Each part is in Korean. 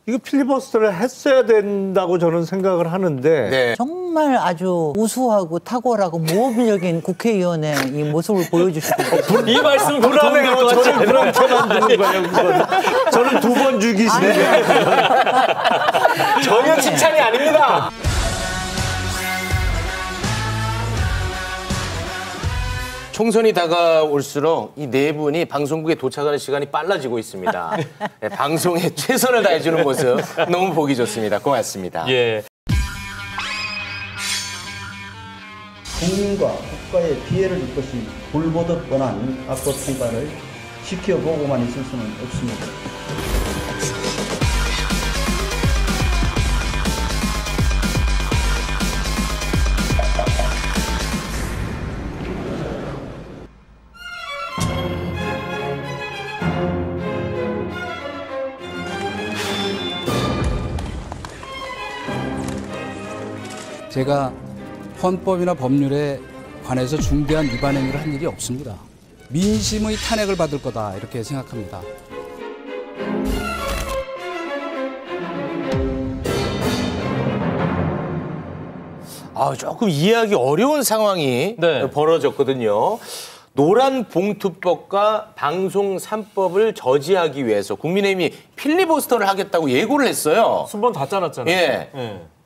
이거 필리버스터를 했어야 된다고 저는 생각을 하는데 네. 정말 아주 우수하고 탁월하고 모범적인 국회의원의 이 모습을 보여주시고 이 말씀 불안해요. 저는 그렇게만 듣는 거예요. 저는 2번 죽이시네. 전혀 칭찬이 아닙니다. 총선이 다가올수록 이 네 분이 방송국에 도착하는 시간이 빨라지고 있습니다. 네, 방송에 최선을 다해주는 모습 너무 보기 좋습니다. 고맙습니다. 예. 국민과 국가의 피해를 줄 것이 불보듯 뻔한 악법 통과를 지켜보고만 있을 수는 없습니다. 제가 헌법이나 법률에 관해서 중대한 위반 행위를 한 일이 없습니다. 민심의 탄핵을 받을 거다 이렇게 생각합니다. 조금 이해하기 어려운 상황이 네. 벌어졌거든요. 노란 봉투법과 방송 3법을 저지하기 위해서 국민의힘이 필리버스터를 하겠다고 예고를 했어요. 순번 다 짜놨잖아요. 예.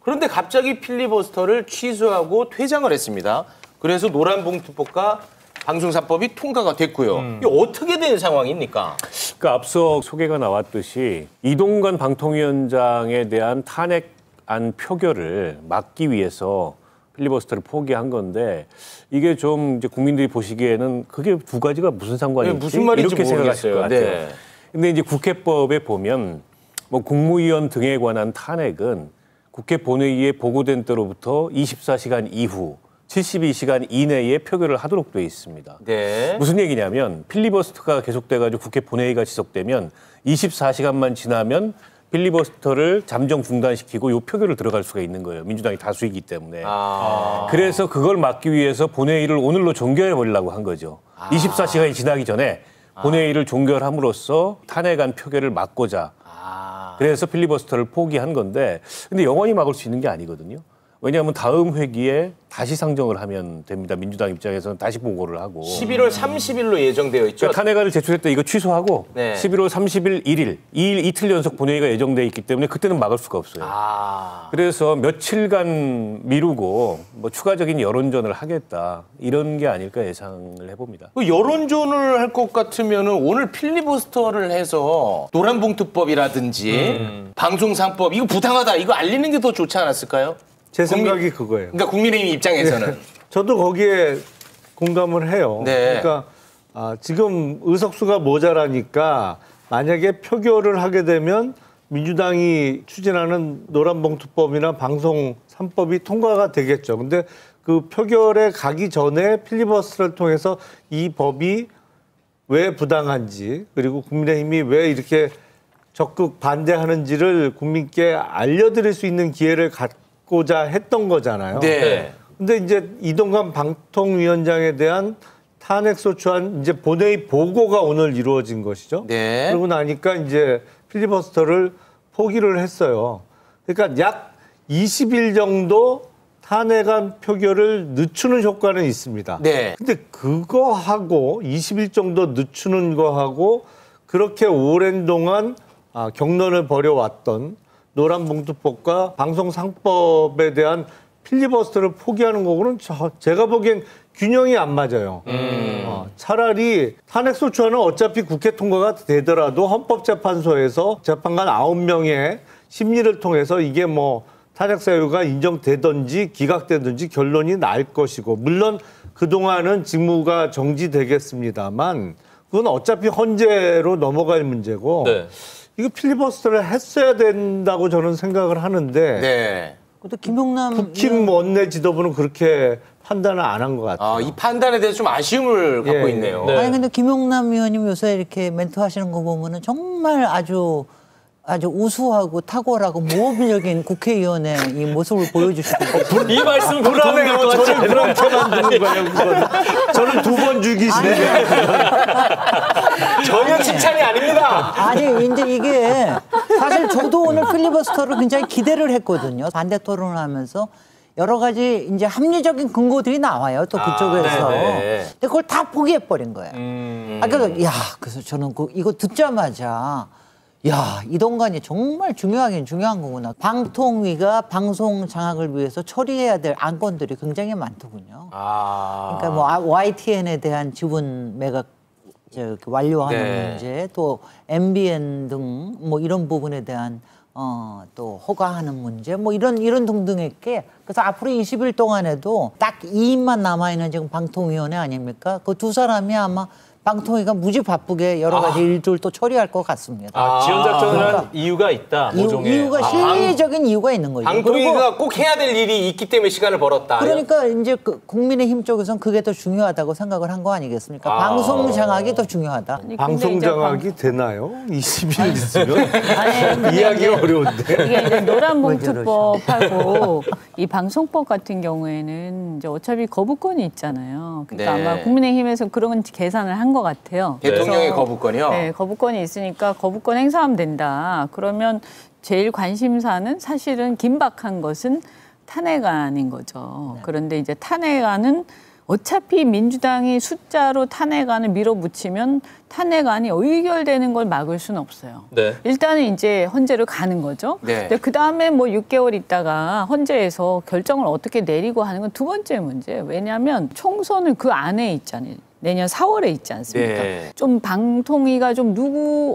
그런데 갑자기 필리버스터를 취소하고 퇴장을 했습니다. 그래서 노란 봉투법과 방송 3법이 통과가 됐고요. 이게 어떻게 된 상황입니까? 그러니까 앞서 소개가 나왔듯이 이동관 방통위원장에 대한 탄핵안 표결을 막기 위해서 필리버스터를 포기한 건데 이게 좀 이제 국민들이 보시기에는 그게 두 가지가 무슨 상관이 있지? 무슨 말인지 이렇게 생각하실 것 모르겠어요. 같아요. 네. 근데 이제 국회법에 보면 뭐 국무위원 등에 관한 탄핵은 국회 본회의에 보고된 때로부터 24시간 이후 72시간 이내에 표결을 하도록 되어 있습니다. 네. 무슨 얘기냐면 필리버스터가 계속돼가지고 국회 본회의가 지속되면 24시간만 지나면 필리버스터를 잠정 중단시키고 요 표결을 들어갈 수가 있는 거예요. 민주당이 다수이기 때문에. 그래서 그걸 막기 위해서 본회의를 오늘로 종결해 버리려고 한 거죠. 24시간이 지나기 전에 본회의를 종결함으로써 탄핵안 표결을 막고자. 그래서 필리버스터를 포기한 건데 근데 영원히 막을 수 있는 게 아니거든요. 왜냐하면 다음 회기에 다시 상정을 하면 됩니다. 민주당 입장에서는 다시 보고를 하고. 11월 30일로 예정되어 있죠. 그러니까 탄핵안을 제출했다 이거 취소하고 네. 11월 30일 1일, 2일 이틀 연속 본회의가 예정돼 있기 때문에 그때는 막을 수가 없어요. 그래서 며칠간 미루고 뭐 추가적인 여론전을 하겠다 이런 게 아닐까 예상을 해봅니다. 그 여론전을 할 것 같으면 오늘 필리버스터를 해서 노란봉투법이라든지 방송 3법 이거 부당하다 이거 알리는 게 더 좋지 않았을까요? 제 생각이 그거예요. 그러니까 국민의힘 입장에서는. 저도 거기에 공감을 해요. 네. 그러니까 지금 의석수가 모자라니까 만약에 표결을 하게 되면 민주당이 추진하는 노란봉투법이나 방송 3법이 통과가 되겠죠. 근데 그 표결에 가기 전에 필리버스터를 통해서 이 법이 왜 부당한지 그리고 국민의힘이 왜 이렇게 적극 반대하는지를 국민께 알려드릴 수 있는 기회를 갖고자 했던 거잖아요. 네. 근데 이제 이동관 방통위원장에 대한 탄핵소추안 이제 본회의 보고가 오늘 이루어진 것이죠. 네. 그러고 나니까 이제 필리버스터를 포기를 했어요. 그러니까 약 20일 정도 탄핵안 표결을 늦추는 효과는 있습니다. 네. 근데 그거하고 20일 정도 늦추는 거하고 그렇게 오랜 동안 경론을 벌여왔던 노란봉투법과 방송 3법에 대한 필리버스터를 포기하는 거고는 제가 보기엔 균형이 안 맞아요. 차라리 탄핵소추안은 어차피 국회 통과가 되더라도 헌법재판소에서 재판관 9명의 심리를 통해서 이게 뭐 탄핵 사유가 인정되든지 기각되든지 결론이 날 것이고 물론 그동안은 직무가 정지되겠습니다만 그건 어차피 헌재로 넘어갈 문제고 네. 이거 필리버스터를 했어야 된다고 저는 생각을 하는데 네. 또 김용남 국힘 원내 지도부는 그렇게 판단을 안 한 것 같아요. 이 판단에 대해서 좀 아쉬움을 갖고 예. 있네요. 네. 아니 근데 김용남 의원님 요새 이렇게 멘트 하시는 거 보면은 정말 아주 아주 우수하고 탁월하고 모범적인 국회의원의 이 모습을 보여주시고 이 말씀 불안해가 저를 그렇게 만드는 거예요. 그건. 저는 2번 죽이시네. 전혀 칭찬이 아닙니다. 아니 이제 이게 사실 저도 오늘 필리버스터를 굉장히 기대를 했거든요. 반대 토론을 하면서 여러 가지 이제 합리적인 근거들이 나와요. 또 그쪽에서. 네네. 근데 그걸 다 포기해 버린 거예요. 그래서 저는 이거 듣자마자 야, 이동관이 정말 중요하긴 중요한 거구나. 방통위가 방송 장악을 위해서 처리해야 될 안건들이 굉장히 많더군요. 그러니까 뭐 YTN에 대한 지분 매각 완료하는 네. 문제, 또 MBN 등 뭐 이런 부분에 대한 또 허가하는 문제, 뭐 이런 등등의 게 그래서 앞으로 20일 동안에도 딱 2인만 남아 있는 지금 방통위원회 아닙니까? 그 두 사람이 아마 방통위가 무지 바쁘게 여러 가지 일들 또 처리할 것 같습니다. 지원 작전은 그러니까 이유가 있다. 이유가 실리적인 이유가 있는 거죠. 방통위가 꼭 해야 될 일이 있기 때문에 시간을 벌었다. 그러니까 이제 국민의힘 쪽에서는 그게 더 중요하다고 생각을 한 거 아니겠습니까? 방송 장악이 더 중요하다. 방송 장악이 되나요? 20일 있으면 아니, 근데 이해하기가 이제 어려운데. 이게 이제 노란봉투법하고 이 방송법 같은 경우에는 이제 어차피 거부권이 있잖아요. 그러니까 네. 아마 국민의힘에서 그런 계산을 한 것 같아요. 대통령의 그래서 거부권이요? 네, 거부권이 있으니까 거부권 행사하면 된다. 그러면 제일 관심사는 사실은 긴박한 것은 탄핵안인 거죠. 그런데 이제 탄핵안은 어차피 민주당이 숫자로 탄핵안을 밀어붙이면 탄핵안이 의결되는 걸 막을 수는 없어요. 네. 일단은 이제 헌재를 가는 거죠. 네. 근데 그 다음에 뭐 6개월 있다가 헌재에서 결정을 어떻게 내리고 하는 건 두 번째 문제. 왜냐하면 총선은 그 안에 있잖아요. 내년 4월에 있지 않습니까? 네. 좀 방통위가 좀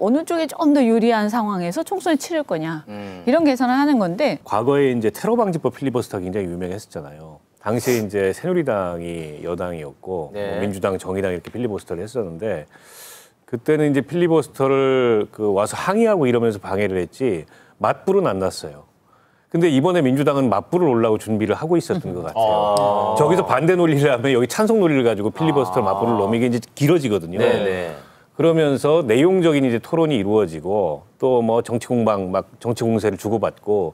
어느 쪽에 좀 더 유리한 상황에서 총선을 치를 거냐 이런 계산을 하는 건데 과거에 이제 테러 방지법 필리버스터가 굉장히 유명했었잖아요. 당시에 이제 새누리당이 여당이었고 네. 뭐 민주당, 정의당 이렇게 필리버스터를 했었는데 그때는 이제 필리버스터를 와서 항의하고 이러면서 방해를 했지 맞불은 안 났어요. 근데 이번에 민주당은 맞불을 올라고 준비를 하고 있었던 것 같아요. 저기서 반대 논리를 하면 여기 찬성 논리를 가지고 필리버스터 맞불을 넣으면 이게 이제 길어지거든요. 네네. 그러면서 내용적인 이제 토론이 이루어지고 또 뭐 정치 공방 막 정치 공세를 주고받고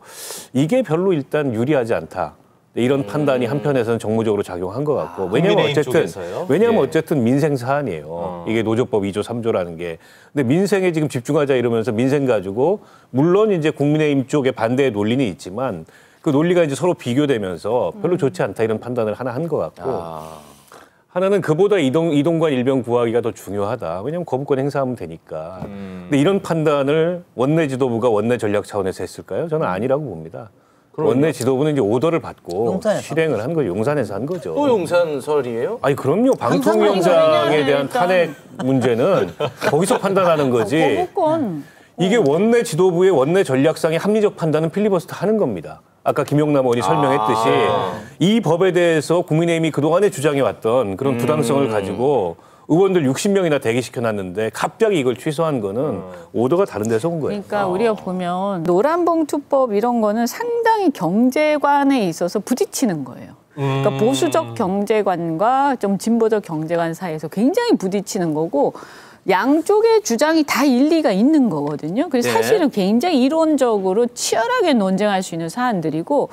이게 별로 일단 유리하지 않다. 이런 판단이 한편에서는 정무적으로 작용한 것 같고 왜냐하면 어쨌든 민생 사안이에요. 이게 노조법 2조 3조라는 게. 근데 민생에 지금 집중하자 이러면서 민생 가지고 물론 이제 국민의힘 쪽의 반대의 논리는 있지만 그 논리가 이제 서로 비교되면서 별로 좋지 않다 이런 판단을 하나 한 것 같고 하나는 그보다 이동관 일병 구하기가 더 중요하다. 왜냐하면 거부권 행사하면 되니까. 근데 이런 판단을 원내 지도부가 원내 전략 차원에서 했을까요? 저는 아니라고 봅니다. 원내 지도부는 이제 오더를 받고 용산에서. 실행을 한 거죠. 용산에서 한 거죠. 또 용산설이에요? 아니 그럼요. 방통위원장에 대한 탄핵 문제는 거기서 판단하는 거지. 거부권 이게 원내 지도부의 원내 전략상의 합리적 판단은 필리버스터 하는 겁니다. 아까 김용남 의원이 설명했듯이 이 법에 대해서 국민의힘이 그동안에 주장해왔던 그런 부당성을 가지고 의원들 60명이나 대기시켜놨는데 갑자기 이걸 취소한 거는 오더가 다른 데서 온 거예요. 그러니까 우리가 보면 노란봉투법 이런 거는 상당히 경제관에 있어서 부딪히는 거예요. 그러니까 보수적 경제관과 좀 진보적 경제관 사이에서 굉장히 부딪히는 거고 양쪽의 주장이 다 일리가 있는 거거든요. 그래서 네. 사실은 굉장히 이론적으로 치열하게 논쟁할 수 있는 사안들이고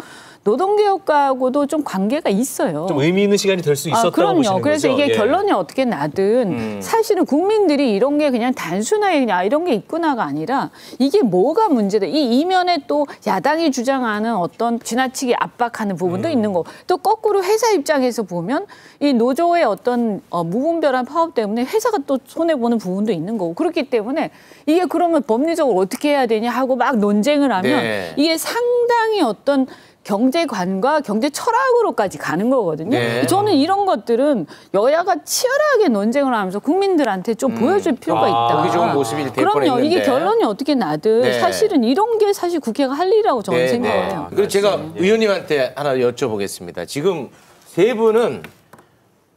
노동개혁과하고도 좀 관계가 있어요. 좀 의미 있는 시간이 될 수 있었다고 그럼요. 보시는 그래서 거죠? 이게 예. 결론이 어떻게 나든 사실은 국민들이 이런 게 그냥 단순하게 그냥 이런 게 있구나가 아니라 이게 뭐가 문제다. 이 이면에 또 야당이 주장하는 어떤 지나치게 압박하는 부분도 있는 거고 또 거꾸로 회사 입장에서 보면 이 노조의 어떤 무분별한 파업 때문에 회사가 또 손해보는 부분도 있는 거고 그렇기 때문에 이게 그러면 법리적으로 어떻게 해야 되냐 하고 막 논쟁을 하면 네. 이게 상당히 어떤 경제관과 경제 철학으로까지 가는 거거든요. 네. 저는 이런 것들은 여야가 치열하게 논쟁을 하면서 국민들한테 좀 보여줄 필요가 있다. 보기 좋은 모습이 될 그럼요. 뻔했는데. 이게 결론이 어떻게 나든 네. 사실은 이런 게 사실 국회가 할 일이라고 저는 생각해요. 그리고 제가 의원님한테 하나 여쭤보겠습니다. 지금 세 분은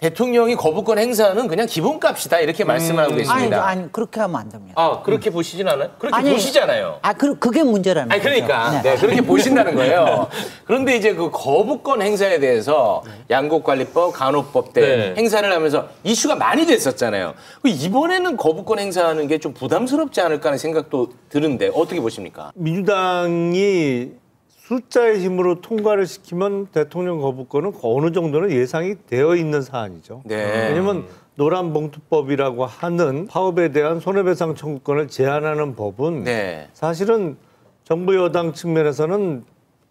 대통령이 거부권 행사는 그냥 기본값이다 이렇게 말씀을 하고 계십니다. 아니 그렇게 하면 안 됩니다. 아, 그렇게 보시진 않아요? 그렇게 보시잖아요. 그게 문제라는 아니, 그러니까. 거죠. 네, 그렇게 보신다는 거예요. 그런데 이제 그 거부권 행사에 대해서 양곡관리법, 간호법 때 행사를 하면서 이슈가 많이 됐었잖아요. 이번에는 거부권 행사하는 게 좀 부담스럽지 않을까 하는 생각도 드는데 어떻게 보십니까? 민주당이 숫자의 힘으로 통과를 시키면 대통령 거부권은 어느 정도는 예상이 되어 있는 사안이죠. 네. 왜냐하면 노란봉투법이라고 하는 파업에 대한 손해배상 청구권을 제한하는 법은 네. 사실은 정부 여당 측면에서는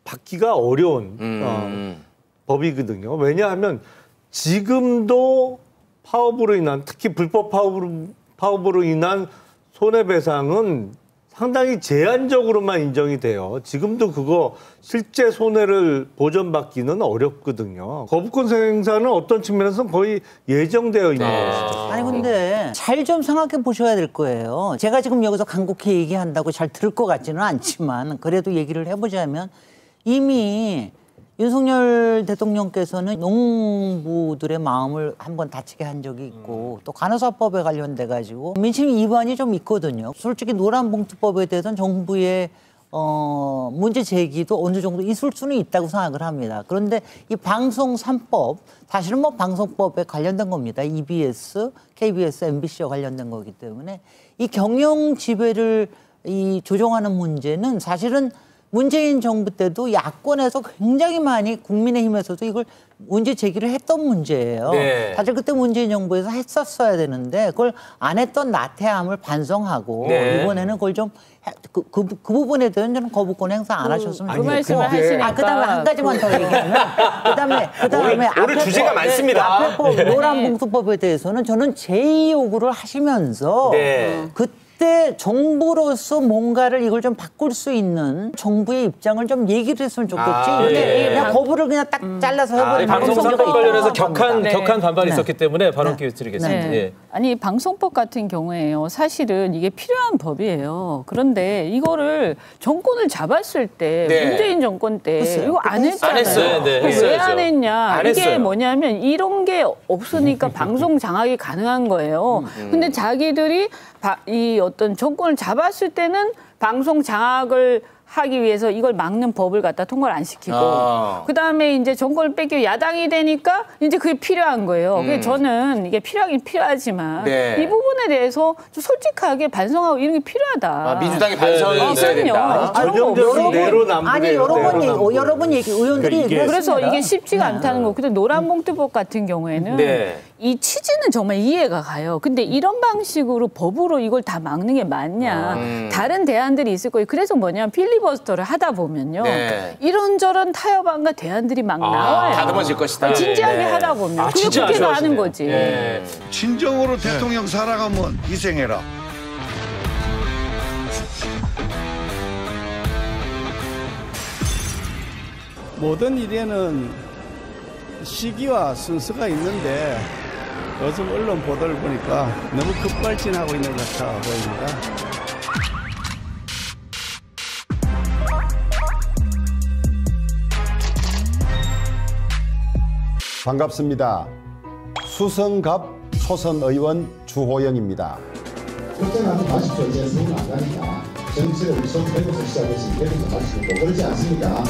받기가 어려운 법이거든요. 왜냐하면 지금도 파업으로 인한 특히 불법 파업으로 인한 손해배상은 상당히 제한적으로만 인정이 돼요. 지금도 그거 실제 손해를 보전받기는 어렵거든요. 거부권 행사는 어떤 측면에서는 거의 예정되어 있는 것이죠. 아니 근데 잘 좀 생각해 보셔야 될 거예요. 제가 지금 여기서 간곡히 얘기한다고 잘 들을 것 같지는 않지만 그래도 얘기를 해보자면 이미 윤석열 대통령께서는 농부들의 마음을 한번 다치게 한 적이 있고 또 간호사법에 관련돼 가지고 민심 위반이 좀 있거든요. 솔직히 노란봉투법에 대해서는 정부의 문제 제기도 어느 정도 있을 수는 있다고 생각을 합니다. 그런데 이 방송 3법 사실은 뭐 방송법에 관련된 겁니다. EBS, KBS, MBC와 관련된 거기 때문에 이 경영 지배를 조정하는 문제는 사실은 문재인 정부 때도 야권에서 굉장히 많이 국민의힘에서도 이걸 문제 제기를 했던 문제예요. 네. 사실 그때 문재인 정부에서 했었어야 되는데 그걸 안 했던 나태함을 반성하고 네. 이번에는 그걸 좀 그 부분에 대해서는 저는 거부권 행사 안 하셨으면 그 말씀을 좋겠고. 하시니까. 그다음에 한 가지만 더 얘기하면 그다음에 오늘 주제가 많습니다. 앞에 법 노란봉투법에 대해서는 저는 제2 요구를 하시면서 네. 그때 정부로서 뭔가를 이걸 좀 바꿀 수 있는 정부의 입장을 좀 얘기를 했으면 좋겠지. 근데 그냥 거부를 그냥 딱 잘라서 해버리는 방송사법 관련해서 격한 네. 반발이 네. 있었기 때문에 발언 기회 드리겠습니다. 네. 예. 아니 방송법 같은 경우에요. 사실은 이게 필요한 법이에요. 그런데 이거를 정권을 잡았을 때 네. 문재인 정권 때 이거 안 했잖아요. 안 했어요. 네, 왜 했어야죠. 안 했냐? 안 이게 했어요. 뭐냐면 이런 게 없으니까 방송 장악이 가능한 거예요. 근데 자기들이 이 어떤 정권을 잡았을 때는 방송 장악을 하기 위해서 이걸 막는 법을 갖다 통과를 안 시키고 그다음에 이제 정권을 뺏겨 야당이 되니까 이제 그게 필요한 거예요. 그래서 저는 이게 필요하긴 필요하지만 네. 이 부분에 대해서 좀 솔직하게 반성하고 이런 게 필요하다. 민주당이 반성이 있어야 된다. 전형적인 내로남불이에요. 아니 여러 번 의원들이 얘기를 그래서 했습니다. 이게 쉽지가 않다는 거. 근데 노란봉투법 같은 경우에는 네. 이 취지는 정말 이해가 가요. 근데 이런 방식으로 법으로 이걸 다 막는 게 맞냐. 다른 대안들이 있을 거예요. 그래서 뭐냐면 필리버스터를 하다 보면요. 네. 이런저런 타협안과 대안들이 막 나와요. 다듬어질 것이다. 진지하게 네. 하다 보면. 그게 진짜 국회가 아쉬워하시네요. 하는 거지. 네. 진정으로 대통령 살아가면 희생해라. 모든 일에는 시기와 순서가 있는데 요즘 언론 보도를 보니까 너무 급발진하고 있는 것 같아 보입니다. 반갑습니다. 수성갑 초선 의원 주호영입니다. 그때는 다시 결제해서는 안 가니까 정치를 우선 대부터 시작해서 이래부터 다시 또 그러지 않습니까?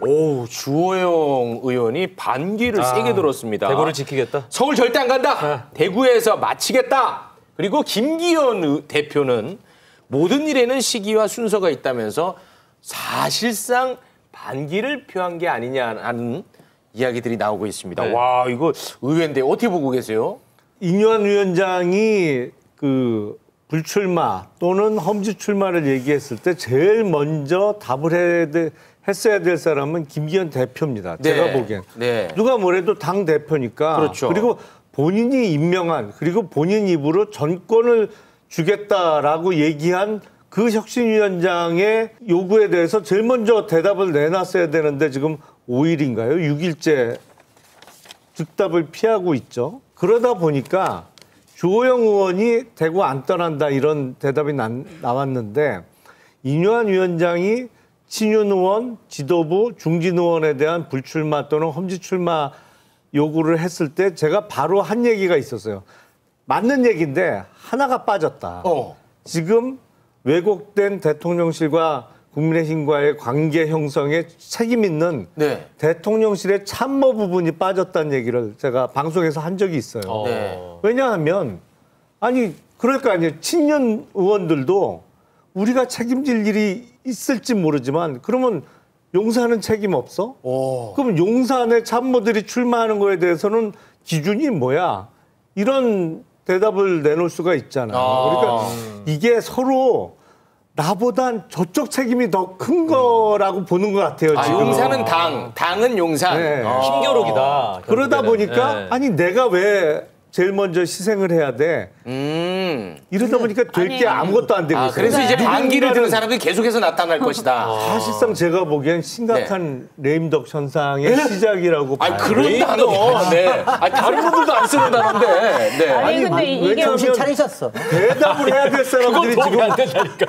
오, 주호영 의원이 반기를 세게 들었습니다. 대구를 지키겠다. 서울 절대 안 간다. 대구에서 마치겠다. 그리고 김기현 대표는 모든 일에는 시기와 순서가 있다면서 사실상 반기를 표한 게 아니냐는 이야기들이 나오고 있습니다. 네. 와, 이거 의외인데 어떻게 보고 계세요? 이뇨한 위원장이 그 불출마 또는 험지 출마를 얘기했을 때 제일 먼저 답을 했어야 될 사람은 김기현 대표입니다. 네. 제가 보기엔. 네. 누가 뭐래도 당 대표니까. 그렇죠. 그리고 본인이 임명한 그리고 본인 입으로 전권을 주겠다라고 얘기한 그 혁신위원장의 요구에 대해서 제일 먼저 대답을 내놨어야 되는데 지금 5일인가요? 6일째 즉답을 피하고 있죠. 그러다 보니까 주호영 의원이 대구 안 떠난다 이런 대답이 나왔는데 이뇨한 위원장이 친윤 의원, 지도부, 중진 의원에 대한 불출마 또는 험지 출마 요구를 했을 때 제가 바로 한 얘기가 있었어요. 맞는 얘기인데 하나가 빠졌다. 지금 왜곡된 대통령실과 국민의힘과의 관계 형성에 책임 있는 네. 대통령실의 참모 부분이 빠졌다는 얘기를 제가 방송에서 한 적이 있어요. 네. 왜냐하면 아니 그럴 거 아니에요. 친윤 의원들도 우리가 책임질 일이 있을지 모르지만 그러면 용산은 책임 없어? 그럼 용산의 참모들이 출마하는 거에 대해서는 기준이 뭐야? 이런 대답을 내놓을 수가 있잖아요. 그러니까 이게 서로 나보단 저쪽 책임이 더 큰 거라고 보는 것 같아요. 지금. 용산은 당은 용산. 네. 힘겨루기다. 그러다 결국에는. 보니까 네. 아니 내가 왜 제일 먼저 희생을 해야 돼? 이러다 보니까 될 게 아무것도 안 되고 있어요. 그래서 이제 반기를 드는 사람들이 계속해서 나타날 것이다. 사실상 제가 보기엔 심각한 레임덕 현상의 시작이라고 봐요. 그런 단어. 네. 다른 분들도 안 쓰는 단어인데. 네. 아니 근데 이게 왜냐하면 정신 차리셨어. 대답을 해야 될 사람들이 지금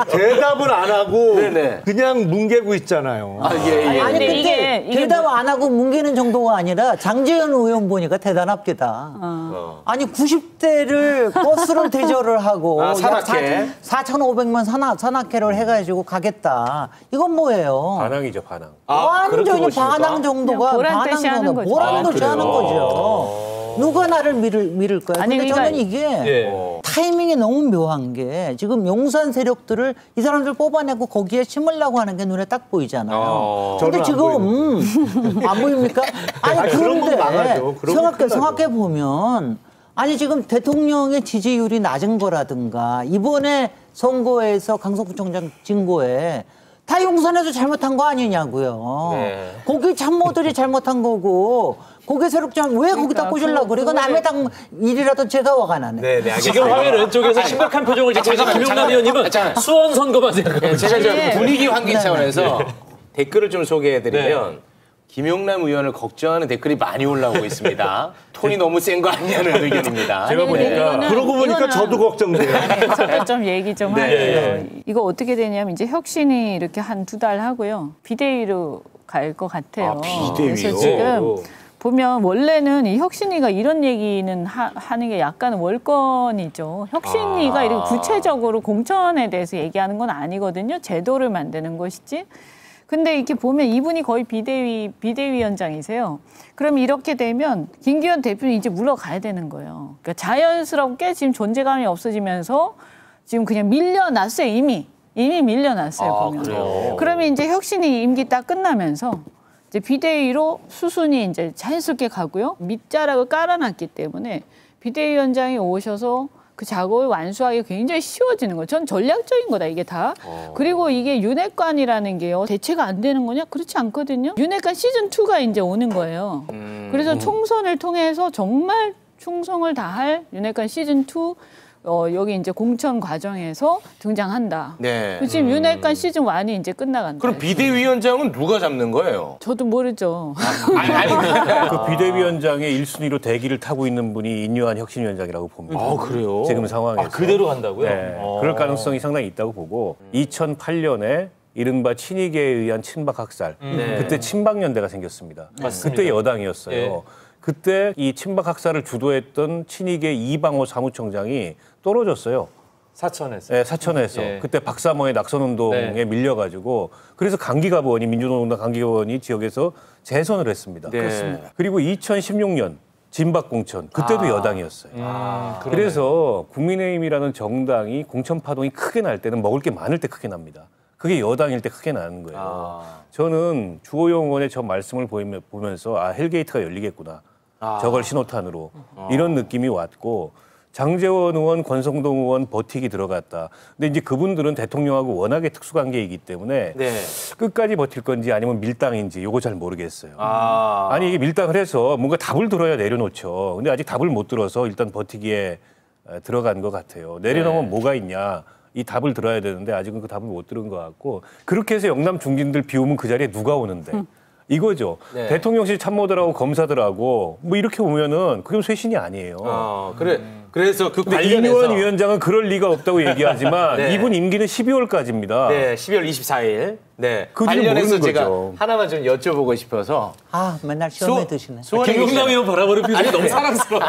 대답을 안 하고 그냥 뭉개고 있잖아요. 예. 아니 근데 근데 이게 대답 안 하고 뭉개는 정도가 아니라 장재현 의원 보니까 대단합니다. 아니 90대를 버스를 대절을 하고 산악회. 4,500만 산악회를 해가지고 가겠다. 이건 뭐예요? 반항이죠, 반항. 완전히 반항 정도가 보란 듯이 하는 거죠. 보란 듯이 하는 거죠. 누가 나를 믿을 거야? 아니, 근데 그러니까 저는 이게 타이밍이 너무 묘한 게 지금 용산 세력들을 이 사람들 뽑아내고 거기에 심으려고 하는 게 눈에 딱 보이잖아요. 근데 지금 안 보입니까? 아니 그런 건 망하죠. 그런데 생각해 보면 아니 지금 대통령의 지지율이 낮은 거라든가 이번에 선거에서 강서구청장 진거에 다 용산에서 잘못한 거 아니냐고요. 거기 참모들이 잘못한 거고 거기 세력장 왜 거기다 꽂으려고 그래? 이거 남의 당 일이라도 제가 화가 나네. 지금 화면 왼쪽에서 심각한 표정을 짓고 있는 김용남 의원님은 수원 선거만 생각하고 제가 이제 분위기 환기 차원에서 댓글을 좀 소개해드리면 김용남 의원을 걱정하는 댓글이 많이 올라오고 있습니다. 톤이 너무 센 거 아니냐는 의견입니다. 제가 보니까 그러고 보니까 저도 걱정돼요. 저도 좀 얘기 좀 할게요. 이거 어떻게 되냐면 이제 혁신이 이렇게 한 2달 하고요. 비대위로 갈 것 같아요. 비대위요? 그래서 지금 보면 원래는 이 혁신위가 이런 얘기는 하는 게 약간 월권이죠. 혁신위가 이렇게 구체적으로 공천에 대해서 얘기하는 건 아니거든요. 제도를 만드는 것이지. 근데 이렇게 보면 이분이 거의 비대위원장이세요. 그럼 이렇게 되면 김기현 대표는 이제 물러가야 되는 거예요. 그러니까 자연스럽게 지금 존재감이 없어지면서 지금 그냥 밀려났어요. 이미 밀려났어요. 보면. 그래요? 그러면 이제 혁신이 임기 딱 끝나면서 이제 비대위로 수순이 이제 자연스럽게 가고요. 밑자락을 깔아놨기 때문에 비대위원장이 오셔서 그 작업을 완수하기 굉장히 쉬워지는 거예요. 전 전략적인 거다, 이게 다. 그리고 이게 윤핵관이라는 게요. 대체가 안 되는 거냐? 그렇지 않거든요. 윤핵관 시즌2가 이제 오는 거예요. 그래서 총선을 통해서 정말 충성을 다할 윤핵관 시즌2 여기 이제 공천 과정에서 등장한다. 네. 지금 윤핵관 시즌 1이 이제 끝나간다. 그럼 비대위원장은 누가 잡는 거예요? 저도 모르죠. 그 비대위원장의 1순위로 대기를 타고 있는 분이 인류한 혁신위원장이라고 봅니다. 그래요? 지금 상황에서. 그대로 간다고요? 네. 그럴 가능성이 상당히 있다고 보고 2008년에 이른바 친이계에 의한 친박 학살. 그때 친박연대가 생겼습니다. 그때 여당이었어요. 그때 이 친박 학살을 주도했던 친이계 이방호 사무총장이 떨어졌어요. 사천에서. 네, 사천에서. 그때 박사모의 낙선운동에 밀려가지고 그래서 강기갑 의원이 민주노동당 강기갑 의원이 지역에서 재선을 했습니다. 그렇습니다. 그리고 2016년 진박공천 그때도 여당이었어요. 그래서 국민의힘이라는 정당이 공천 파동이 크게 날 때는 먹을 게 많을 때 크게 납니다. 그게 여당일 때 크게 나는 거예요. 저는 주호영 의원의 저 말씀을 보면서 헬게이트가 열리겠구나. 저걸 신호탄으로. 이런 느낌이 왔고 장제원 의원, 권성동 의원 버티기 들어갔다. 근데 이제 그분들은 대통령하고 워낙에 특수관계이기 때문에 끝까지 버틸 건지 아니면 밀당인지 요거 잘 모르겠어요. 아니 이게 밀당을 해서 뭔가 답을 들어야 내려놓죠. 근데 아직 답을 못 들어서 일단 버티기에 들어간 것 같아요. 내려놓으면 뭐가 있냐. 이 답을 들어야 되는데 아직은 그 답을 못 들은 것 같고 그렇게 해서 영남 중진들 비우면 그 자리에 누가 오는데 이거죠. 대통령실 참모들하고 검사들하고 뭐 이렇게 오면은 그게 쇄신이 아니에요. 그래 그래서 그 근데 관련해서 이묘한 위원장은 그럴 리가 없다고 얘기하지만 네. 이분 임기는 12월까지입니다. 네, 12월 24일. 네. 그 뒤를 관련해서 모르는 제가 거죠. 하나만 좀 여쭤보고 싶어서. 아, 맨날 시험에 드시네. 김용남 의원 바라보는 표정이 너무 사랑스러워.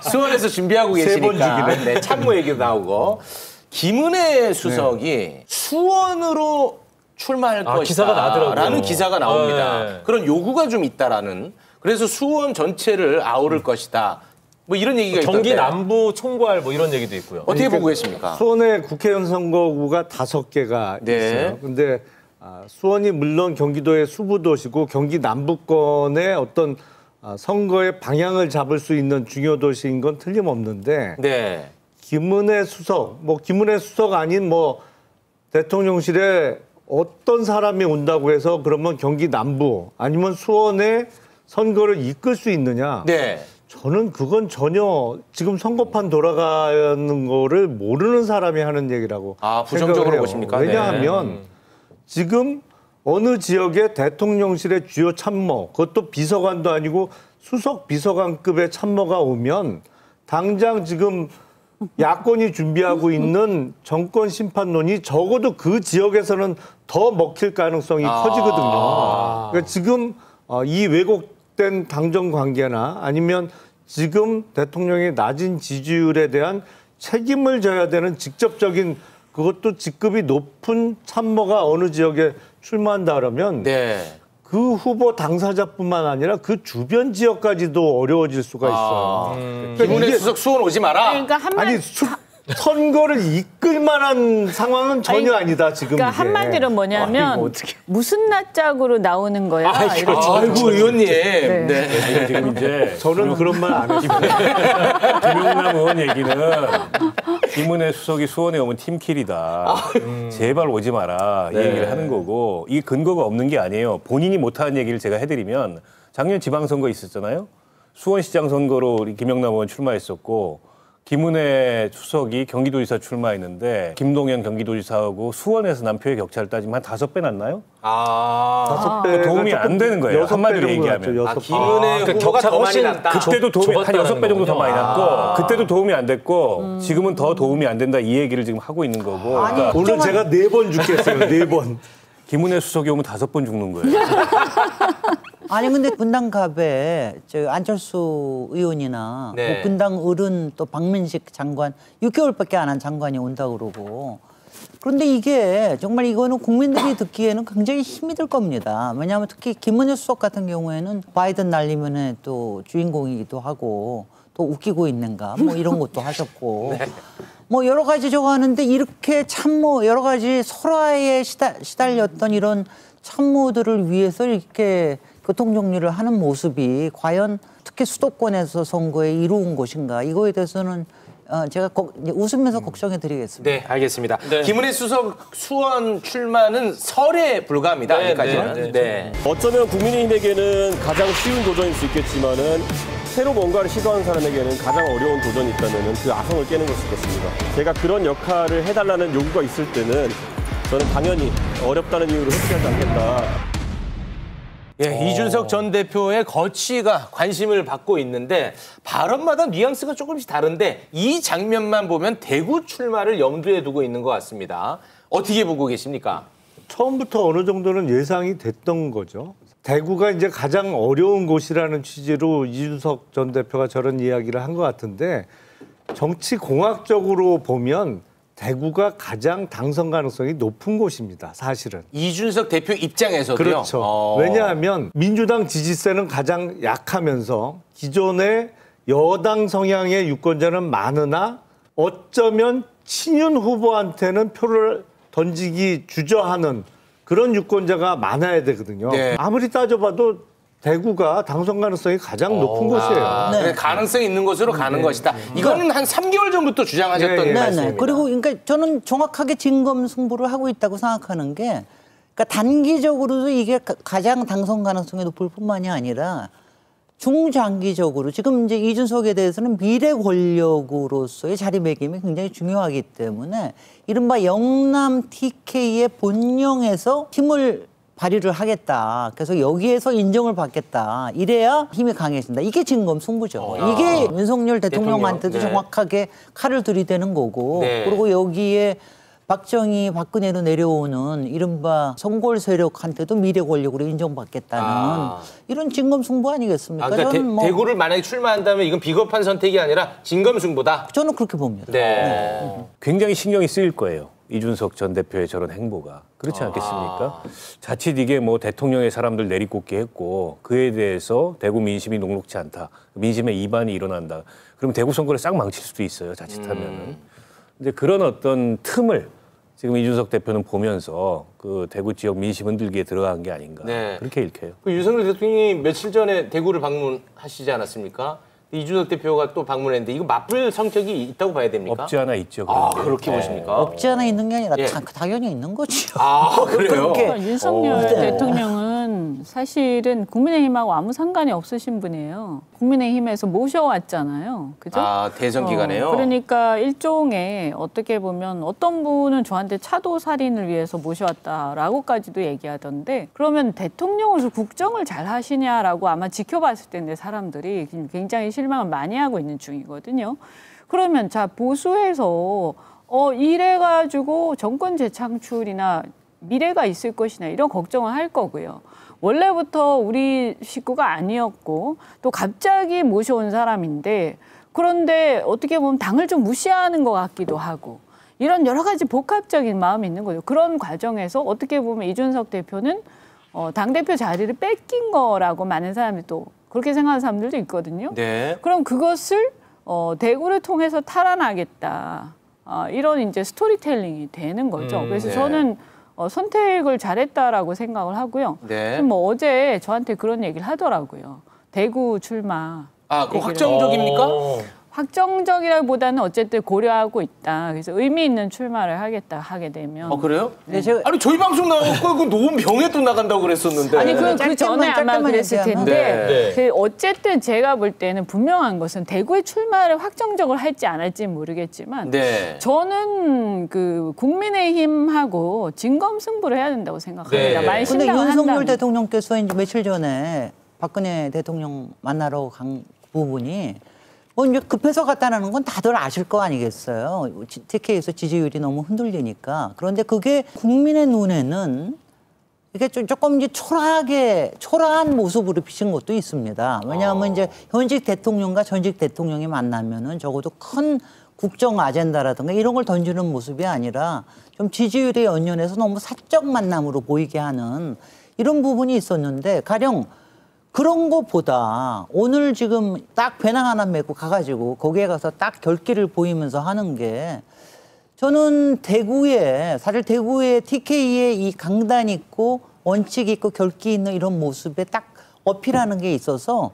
수원에서 준비하고 계시니까 네, 참모 얘기도 나오고. 김은혜 수석이 수원으로 출마할 것이다. 기사가 나더라고요. 라는 기사가 나옵니다. 네. 그런 요구가 좀 있다라는. 그래서 수원 전체를 아우를 것이다. 뭐 이런 얘기가 경기 있던데. 남부 총괄 뭐 이런 얘기도 있고요. 어떻게 보고 계십니까? 수원에 국회의원 선거구가 5개가 네. 있어요. 근데 수원이 물론 경기도의 수부도시고 경기 남부권의 어떤 선거의 방향을 잡을 수 있는 중요 도시인 건 틀림없는데 네. 김은혜 수석, 뭐 김은혜 수석 아닌 뭐 대통령실에 어떤 사람이 온다고 해서 그러면 경기 남부 아니면 수원에 선거를 이끌 수 있느냐? 네. 저는 그건 전혀 지금 선거판 돌아가는 거를 모르는 사람이 하는 얘기라고 부정적으로 생각을 해요. 보십니까? 왜냐하면 지금 어느 지역의 대통령실의 주요 참모, 그것도 비서관도 아니고 수석 비서관급의 참모가 오면 당장 지금 야권이 준비하고 있는 정권 심판론이 적어도 그 지역에서는 더 먹힐 가능성이 커지거든요. 그러니까 지금 이 왜곡된 당정 관계나 아니면 지금 대통령의 낮은 지지율에 대한 책임을 져야 되는 직접적인 그것도 직급이 높은 참모가 어느 지역에 출마한다 그러면 그 후보 당사자뿐만 아니라 그 주변 지역까지도 어려워질 수가 있어요. 김은혜 수석 수원 오지 마라. 그러니까 아니 선거를 이끌 만한 상황은 전혀 아니다 지금. 그러니까 이게. 한마디로 뭐냐면 무슨 낯짝으로 나오는 거야. 이렇게. 아이고 의원님. 네. 지금 이제 저는 그런 말 안 했어요. 김용남 의원 얘기는 김은혜 수석이 수원에 오면 팀킬이다. 제발 오지 마라. 이 얘기를 하는 거고 이게 근거가 없는 게 아니에요. 본인이 못하는 얘기를 제가 해드리면 작년 지방선거 있었잖아요. 수원시장 선거로 우리 김용남 의원 출마했었고 김은혜 수석이 경기도지사 출마했는데 김동연 경기도지사하고 수원에서 남표의 격차를 따지면 한 5배 났나요? 5배 도움이 안 되는 거예요. 한마디로 얘기하면. 김은혜 그 후보가 격차가 더 많이 훨씬 났다. 그때도 도움이 한 좁았다는 6배 정도 더 많이 났고 거군요. 그때도 도움이 안 됐고 지금은 더 도움이 안 된다 이 얘기를 지금 하고 있는 거고 그러니까 오늘 제가 4번 죽겠어요. 4번. 김은혜 수석이 오면 5번 죽는 거예요. 아니 근데 분당갑에 저 안철수 의원이나 네. 뭐 분당 어른 또 박민식 장관 6개월밖에 안 한 장관이 온다 그러고 그런데 이게 정말 이거는 국민들이 듣기에는 굉장히 힘이 들 겁니다. 왜냐하면 특히 김은혜 수석 같은 경우에는 바이든 날리면은 또 주인공이기도 하고 또 웃기고 있는가 뭐 이런 것도 하셨고 뭐 여러 가지 저거 하는데 이렇게 참모 여러 가지 설화에 시달렸던 이런 참모들을 위해서 이렇게 교통 정리를 하는 모습이 과연 특히 수도권에서 선거에 이루은 것인가 이거에 대해서는 제가 웃으면서 걱정해 드리겠습니다. 네, 알겠습니다. 김은혜 수석 수원 출마는 설에 불과합니다. 여기까지는. 네. 어쩌면 국민의힘에게는 가장 쉬운 도전일 수 있겠지만은 새로 뭔가를 시도하는 사람에게는 가장 어려운 도전이 있다면은 그 아성을 깨는 것일 것입니다. 제가 그런 역할을 해달라는 요구가 있을 때는 저는 당연히 어렵다는 이유로 회피하지 않겠다. 예, 이준석 전 대표의 거취가 관심을 받고 있는데 발언마다 뉘앙스가 조금씩 다른데 이 장면만 보면 대구 출마를 염두에 두고 있는 것 같습니다. 어떻게 보고 계십니까? 처음부터 어느 정도는 예상이 됐던 거죠. 대구가 이제 가장 어려운 곳이라는 취지로 이준석 전 대표가 저런 이야기를 한 것 같은데 정치 공학적으로 보면 대구가 가장 당선 가능성이 높은 곳입니다. 사실은. 이준석 대표 입장에서도요? 그렇죠. 왜냐하면 민주당 지지세는 가장 약하면서 기존의 여당 성향의 유권자는 많으나 어쩌면 친윤 후보한테는 표를 던지기 주저하는 그런 유권자가 많아야 되거든요. 네. 아무리 따져봐도 대구가 당선 가능성이 가장 높은 곳이에요. 그래, 가능성이 있는 곳으로 가는 것이다. 이거는 한 3개월 전부터 주장하셨던 말씀입니다. 그리고 그러니까 저는 정확하게 진검 승부를 하고 있다고 생각하는 게 그러니까 단기적으로도 이게 가장 당선 가능성이 높을 뿐만이 아니라 중장기적으로 지금 이제 이준석에 대해서는 미래 권력으로서의 자리매김이 굉장히 중요하기 때문에 이른바 영남 TK의 본령에서 힘을 발휘를 하겠다. 그래서 여기에서 인정을 받겠다. 이래야 힘이 강해진다. 이게 진검승부죠. 이게 윤석열 대통령한테도 네. 정확하게 칼을 들이대는 거고 네. 그리고 여기에 박정희, 박근혜로 내려오는 이른바 성골 세력한테도 미래 권력으로 인정받겠다는 이런 진검승부 아니겠습니까? 그러니까 저는 뭐 대구를 만약에 출마한다면 이건 비겁한 선택이 아니라 진검승부다. 저는 그렇게 봅니다. 네. 굉장히 신경이 쓰일 거예요. 이준석 전 대표의 저런 행보가. 그렇지 않겠습니까? 자칫 이게 뭐 대통령의 사람들 내리꽂기 했고 그에 대해서 대구 민심이 녹록지 않다. 민심의 이반이 일어난다. 그럼 대구 선거를 싹 망칠 수도 있어요. 자칫하면은. 근데 그런 어떤 틈을 지금 이준석 대표는 보면서 그 대구 지역 민심 흔들기에 들어간 게 아닌가. 네. 그렇게 읽혀요. 그 윤석열 대통령이 며칠 전에 대구를 방문하시지 않았습니까? 이준석 대표가 또 방문했는데 이거 맞불 성격이 있다고 봐야 됩니까? 없지 않아 있죠. 그런 게. 그렇게 보십니까? 없지 않아 있는 게 아니라 예. 당연히 있는 거죠. 그래요? 그러니까 윤석열 네. 대통령은 사실은 국민의힘하고 아무 상관이 없으신 분이에요. 국민의힘에서 모셔왔잖아요. 그죠? 대선 기간에요? 그러니까 일종의 어떻게 보면 어떤 분은 저한테 차도 살인을 위해서 모셔왔다라고까지도 얘기하던데 그러면 대통령으로서 국정을 잘 하시냐라고 아마 지켜봤을 텐데 사람들이 굉장히 실망을 많이 하고 있는 중이거든요. 그러면 자 보수에서 이래가지고 정권 재창출이나 미래가 있을 것이냐 이런 걱정을 할 거고요. 원래부터 우리 식구가 아니었고 또 갑자기 모셔온 사람인데 그런데 어떻게 보면 당을 좀 무시하는 것 같기도 하고 이런 여러 가지 복합적인 마음이 있는 거죠. 그런 과정에서 어떻게 보면 이준석 대표는 당대표 자리를 뺏긴 거라고 많은 사람이 또 그렇게 생각하는 사람들도 있거든요. 네. 그럼 그것을 대구를 통해서 탈환하겠다. 이런 이제 스토리텔링이 되는 거죠. 그래서 네. 저는 선택을 잘했다라고 생각을 하고요. 네. 뭐 어제 저한테 그런 얘기를 하더라고요. 대구 출마. 그 확정적입니까? 확정적이라기보다는 어쨌든 고려하고 있다. 그래서 의미 있는 출마를 하게 되면. 그래요? 네, 아니 저희 방송 나왔고 그 노원병에 또 나간다고 그랬었는데. 아니 그 전에 아마 그랬을 텐데 그 어쨌든 제가 볼 때는 분명한 것은 대구에 출마를 확정적으로 할지 안 할지는 모르겠지만 저는 그 국민의힘하고 진검승부를 해야 된다고 생각합니다. 만약 근데 신당을 윤석열 한다면. 대통령께서 이제 며칠 전에 박근혜 대통령 만나러 간 부분이 이제 급해서 갔다는 건 다들 아실 거 아니겠어요. TK에서 지지율이 너무 흔들리니까. 그런데 그게 국민의 눈에는 이게 조금 이제 초라한 모습으로 비친 것도 있습니다. 왜냐하면 이제 현직 대통령과 전직 대통령이 만나면은 적어도 큰 국정 아젠다라든가 이런 걸 던지는 모습이 아니라 좀 지지율에 연연해서 너무 사적 만남으로 보이게 하는 이런 부분이 있었는데 가령 그런 것보다 오늘 지금 딱 배낭 하나 메고 가가지고 거기에 가서 딱 결기를 보이면서 하는 게 저는 사실 대구에 TK의 이 강단 있고 원칙 있고 결기 있는 이런 모습에 딱 어필하는 게 있어서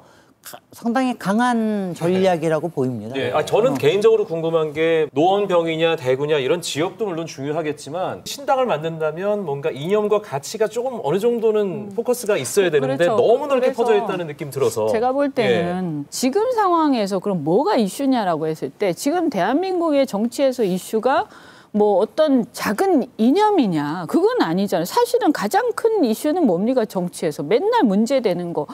상당히 강한 전략이라고 보입니다. 네, 저는 개인적으로 궁금한 게 노원병이냐 대구냐 이런 지역도 물론 중요하겠지만 신당을 만든다면 뭔가 이념과 가치가 조금 어느 정도는 포커스가 있어야 되는데 그렇죠. 너무 넓게 그래서 퍼져 있다는 느낌 들어서 제가 볼 때는 지금 상황에서 그럼 뭐가 이슈냐라고 했을 때 지금 대한민국의 정치에서 이슈가 뭐 어떤 작은 이념이냐 그건 아니잖아요. 사실은 가장 큰 이슈는 뭡니까 정치에서 맨날 문제되는 거.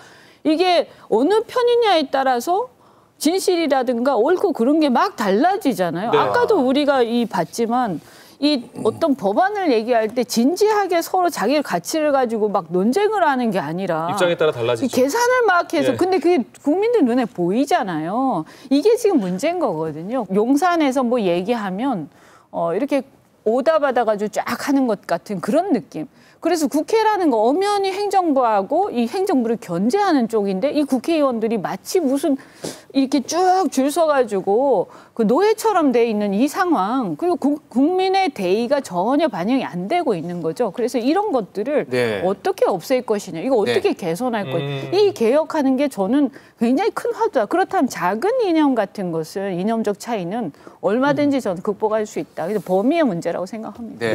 이게 어느 편이냐에 따라서 진실이라든가 옳고 그런 게 막 달라지잖아요. 네. 아까도 우리가 봤지만 이 어떤 법안을 얘기할 때 진지하게 서로 자기 가치를 가지고 막 논쟁을 하는 게 아니라 입장에 따라 달라지죠. 계산을 막 해서 예. 근데 그게 국민들 눈에 보이잖아요. 이게 지금 문제인 거거든요. 용산에서 뭐 얘기하면 이렇게 오다 받아가지고 쫙 하는 것 같은 그런 느낌. 그래서 국회라는 거 엄연히 행정부하고 이 행정부를 견제하는 쪽인데 이 국회의원들이 마치 무슨 이렇게 쭉 줄 서가지고 그 노예처럼 돼 있는 이 상황 그리고 국민의 대의가 전혀 반영이 안 되고 있는 거죠. 그래서 이런 것들을 어떻게 없앨 것이냐, 이거 어떻게 개선할 것이냐, 이 개혁하는 게 저는 굉장히 큰 화두다. 그렇다면 작은 이념 같은 것은 이념적 차이는 얼마든지 저는 극복할 수 있다. 그래서 범위의 문제라고 생각합니다.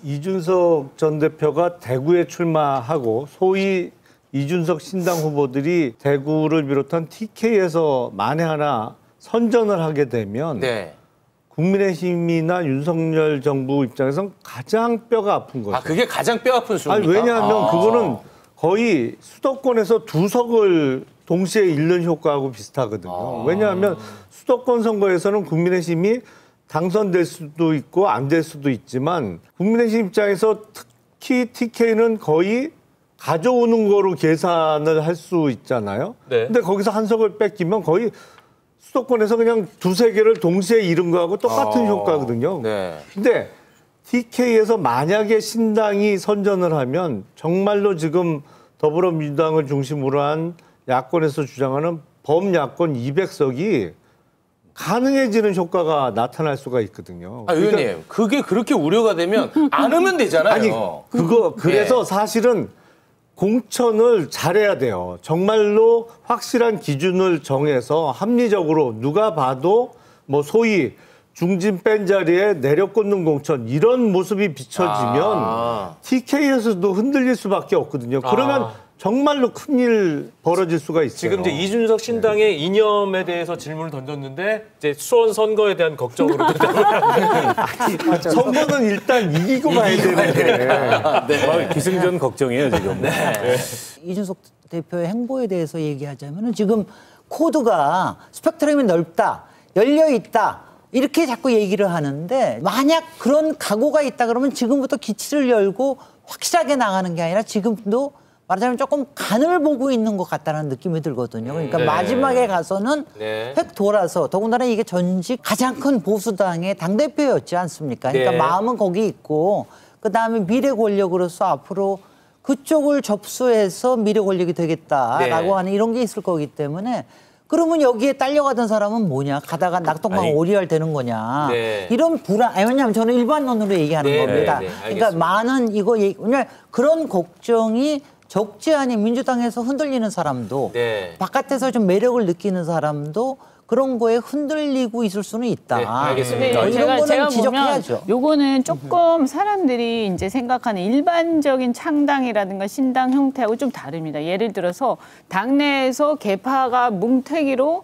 이준석 전 대표가 대구에 출마하고 소위 이준석 신당 후보들이 대구를 비롯한 TK에서 만에 하나 선전을 하게 되면 국민의힘이나 윤석열 정부 입장에선 가장 뼈가 아픈 거죠. 아, 그게 가장 뼈 아픈 수입니까? 왜냐하면 그거는 거의 수도권에서 2석을 동시에 잃는 효과하고 비슷하거든요. 왜냐하면 수도권 선거에서는 국민의힘이 당선될 수도 있고 안 될 수도 있지만 국민의힘 입장에서 특히 TK는 거의 가져오는 거로 계산을 할 수 있잖아요. 네. 근데 거기서 한 석을 뺏기면 거의 수도권에서 그냥 두세 개를 동시에 잃은 거하고 똑같은 효과거든요. 네. 근데 TK에서 만약에 신당이 선전을 하면 정말로 지금 더불어민주당을 중심으로 한 야권에서 주장하는 범야권 200석이 가능해지는 효과가 나타날 수가 있거든요. 아, 의원님, 그게 그렇게 우려가 되면 안 하면 되잖아요. 아니, 그래서 사실은 공천을 잘해야 돼요. 정말로 확실한 기준을 정해서 합리적으로 누가 봐도 뭐 소위 중진 뺀 자리에 내려꽂는 공천 이런 모습이 비춰지면 TK에서도 흔들릴 수밖에 없거든요. 그러면 정말로 큰일 벌어질 수가 있어요. 지금 이제 이준석 신당의 이념에 대해서 질문을 던졌는데 이제 수원 선거에 대한 걱정으로 선거는 일단 이기고 가야 되는데. 네. 기승전 걱정이에요 지금. 네. 이준석 대표의 행보에 대해서 얘기하자면 지금 코드가 스펙트럼이 넓다, 열려 있다. 이렇게 자꾸 얘기를 하는데 만약 그런 각오가 있다 그러면 지금부터 기치를 열고 확실하게 나가는 게 아니라 지금도 말하자면 조금 간을 보고 있는 것 같다는 느낌이 들거든요. 그러니까 마지막에 가서는 획 돌아서 더군다나 이게 전직 가장 큰 보수당의 당대표였지 않습니까? 그러니까 마음은 거기 있고 그다음에 미래 권력으로서 앞으로 그쪽을 접수해서 미래 권력이 되겠다라고 하는 이런 게 있을 거기 때문에 그러면 여기에 딸려가던 사람은 뭐냐? 가다가 낙동강 오리알 되는 거냐? 이런 불안, 왜냐하면 저는 일반론으로 얘기하는 겁니다. 그러니까 많은 왜냐하면 그런 걱정이 적지 않은 민주당에서 흔들리는 사람도 바깥에서 좀 매력을 느끼는 사람도 그런 거에 흔들리고 있을 수는 있다. 알겠습니다. 이런 거는 보면 요거는 조금 사람들이 이제 생각하는 일반적인 창당이라든가 신당 형태하고 좀 다릅니다. 예를 들어서 당내에서 개파가 뭉터기로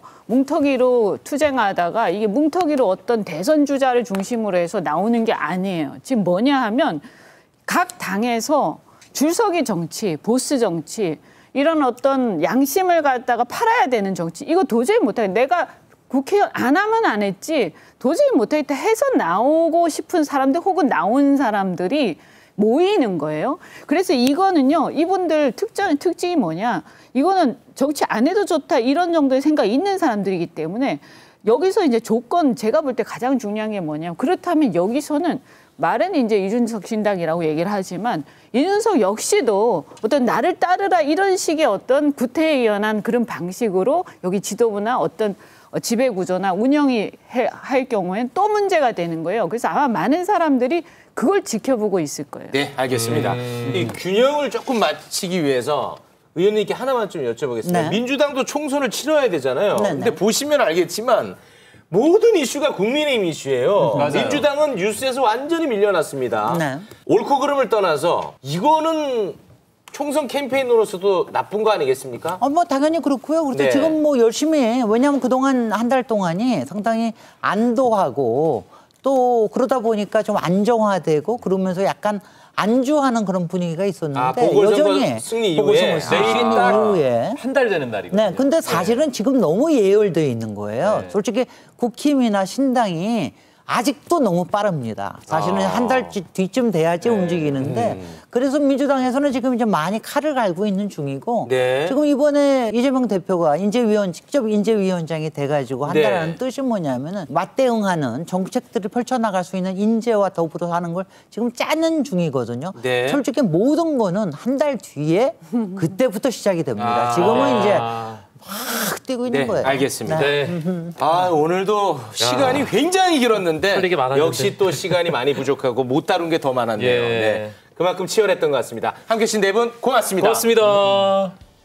투쟁하다가 이게 뭉터기로 어떤 대선 주자를 중심으로 해서 나오는 게 아니에요. 지금 뭐냐 하면 각 당에서 줄서기 정치, 보스 정치 이런 어떤 양심을 갖다가 팔아야 되는 정치 이거 도저히 못하겠다. 내가 국회의원 안 하면 안 했지 도저히 못하겠다 해서 나오고 싶은 사람들 혹은 나온 사람들이 모이는 거예요. 그래서 이거는요. 이분들 특징이 뭐냐. 이거는 정치 안 해도 좋다 이런 정도의 생각이 있는 사람들이기 때문에 여기서 이제 조건 제가 볼 때 가장 중요한 게 뭐냐면 그렇다면 여기서는 말은 이제 이준석 신당이라고 얘기를 하지만 이준석 역시도 어떤 나를 따르라 이런 식의 어떤 구태의연한 그런 방식으로 여기 지도부나 어떤 지배구조나 운영이 할 경우엔 또 문제가 되는 거예요. 그래서 아마 많은 사람들이 그걸 지켜보고 있을 거예요. 네, 알겠습니다. 이 균형을 조금 맞추기 위해서 의원님께 하나만 좀 여쭤보겠습니다. 네. 민주당도 총선을 치러야 되잖아요. 네, 근데 네. 보시면 알겠지만 모든 이슈가 국민의힘 이슈예요. 민주당은 뉴스에서 완전히 밀려났습니다. 네. 옳고 그름을 떠나서 이거는 총선 캠페인으로서도 나쁜 거 아니겠습니까? 뭐 당연히 그렇고요. 그래서 지금 뭐 열심히 왜냐하면 그동안 한 달 동안이 상당히 안도하고 또 그러다 보니까 좀 안정화되고 그러면서 약간 안주하는 그런 분위기가 있었는데 여전히 승리 이후에 내일이 딱 한 달 되는 날이거든요. 네, 근데 사실은 지금 너무 예열돼 있는 거예요. 솔직히 국힘이나 신당이 아직도 너무 빠릅니다. 사실은 한 달 뒤쯤 돼야지 움직이는데 그래서 민주당에서는 지금 이제 많이 칼을 갈고 있는 중이고 지금 이번에 이재명 대표가 직접 인재위원장이 돼가지고 한다라는 뜻이 뭐냐면은 맞대응하는 정책들을 펼쳐나갈 수 있는 인재와 더불어 하는 걸 지금 짜는 중이거든요. 솔직히 모든 거는 한 달 뒤에 그때부터 시작이 됩니다. 지금은 이제 확 뛰고 있는 거예요. 알겠습니다. 아, 오늘도 시간이 굉장히 길었는데 역시 또 시간이 많이 부족하고 못 다룬 게 더 많았네요. 그만큼 치열했던 것 같습니다. 함께해 주신 네 분 고맙습니다. 고맙습니다.